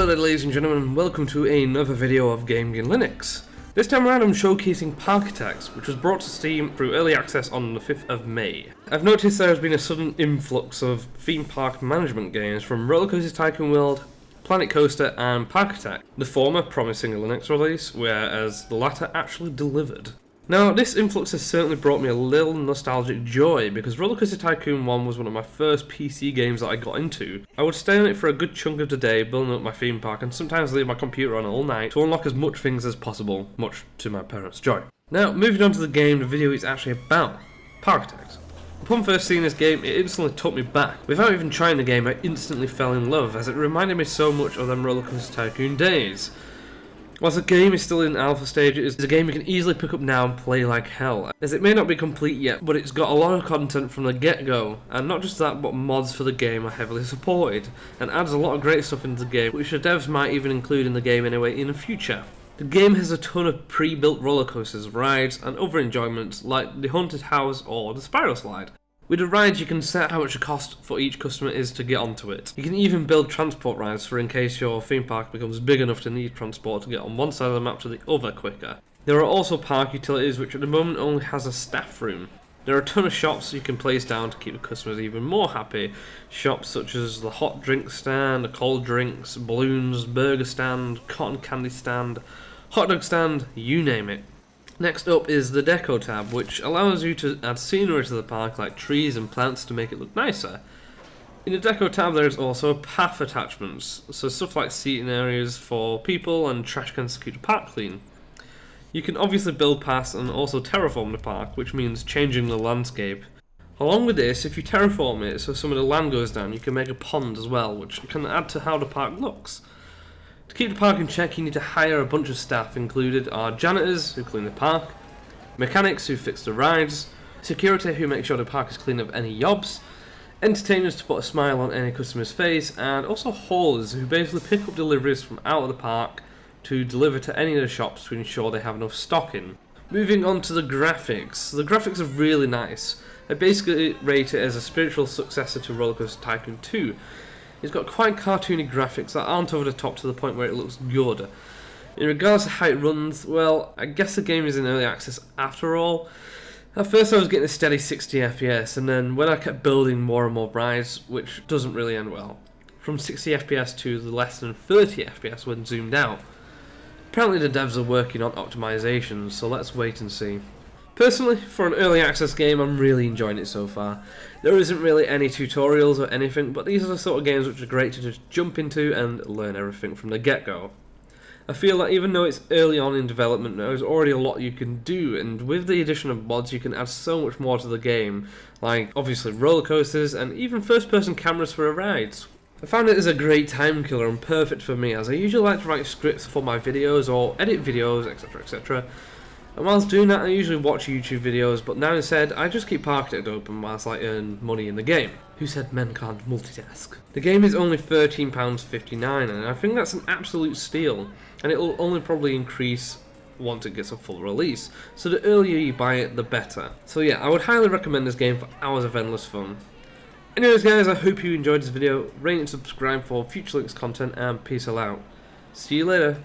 Hello there ladies and gentlemen, welcome to another video of Gaming in Linux. This time around I'm showcasing Parkitect, which was brought to Steam through early access on the 5th of May. I've noticed there has been a sudden influx of theme park management games from Rollercoaster Tycoon World, Planet Coaster and Parkitect, the former promising a Linux release, whereas the latter actually delivered. Now, this influx has certainly brought me a little nostalgic joy, because Rollercoaster Tycoon 1 was one of my first PC games that I got into. I would stay on it for a good chunk of the day, building up my theme park, and sometimes leave my computer on all night to unlock as much things as possible, much to my parents' joy. Now, moving on to the game the video is actually about, Parkitect. Upon first seeing this game, it instantly took me back. Without even trying the game, I instantly fell in love, as it reminded me so much of them Rollercoaster Tycoon days. Whilst the game is still in alpha stage, it is a game you can easily pick up now and play like hell, as it may not be complete yet, but it's got a lot of content from the get-go, and not just that, but mods for the game are heavily supported, and adds a lot of great stuff into the game, which the devs might even include in the game anyway in the future. The game has a ton of pre-built roller coasters, rides, and other enjoyments like the Haunted House or the Spiral Slide. With the rides, you can set how much the cost for each customer is to get onto it. You can even build transport rides for in case your theme park becomes big enough to need transport to get on one side of the map to the other quicker. There are also park utilities, which at the moment only has a staff room. There are a ton of shops you can place down to keep the customers even more happy. Shops such as the hot drink stand, the cold drinks, balloons, burger stand, cotton candy stand, hot dog stand, you name it. Next up is the Deco Tab, which allows you to add scenery to the park like trees and plants to make it look nicer. In the Deco Tab there is also path attachments, so stuff like seating areas for people and trash cans to keep the park clean. You can obviously build paths and also terraform the park, which means changing the landscape. Along with this, if you terraform it so some of the land goes down, you can make a pond as well, which can add to how the park looks. To keep the park in check, you need to hire a bunch of staff. Included are janitors who clean the park, mechanics who fix the rides, security who make sure the park is clean of any yobs, entertainers to put a smile on any customer's face, and also haulers who basically pick up deliveries from out of the park to deliver to any of the shops to ensure they have enough stock in. Moving on to the graphics. The graphics are really nice. I basically rate it as a spiritual successor to Rollercoaster Tycoon 2. It's got quite cartoony graphics that aren't over the top to the point where it looks good. In regards to how it runs, well, I guess the game is in early access after all. At first I was getting a steady 60 FPS, and then when I kept building more and more rides, which doesn't really end well, from 60 FPS to the less than 30 FPS when zoomed out. Apparently the devs are working on optimizations, so let's wait and see. Personally, for an early access game, I'm really enjoying it so far. There isn't really any tutorials or anything, but these are the sort of games which are great to just jump into and learn everything from the get-go. I feel that even though it's early on in development, there's already a lot you can do, and with the addition of mods you can add so much more to the game, like obviously roller coasters and even first-person cameras for rides. I found it as a great time killer and perfect for me, as I usually like to write scripts for my videos or edit videos, etc, etc. And whilst doing that I usually watch YouTube videos, but now instead I just keep Parkitect open whilst I earn money in the game. Who said men can't multitask? The game is only £13.59 and I think that's an absolute steal, and it will only probably increase once it gets a full release, so the earlier you buy it the better. So yeah, I would highly recommend this game for hours of endless fun. Anyways guys, I hope you enjoyed this video. Rate and subscribe for future links content, and peace out. See you later.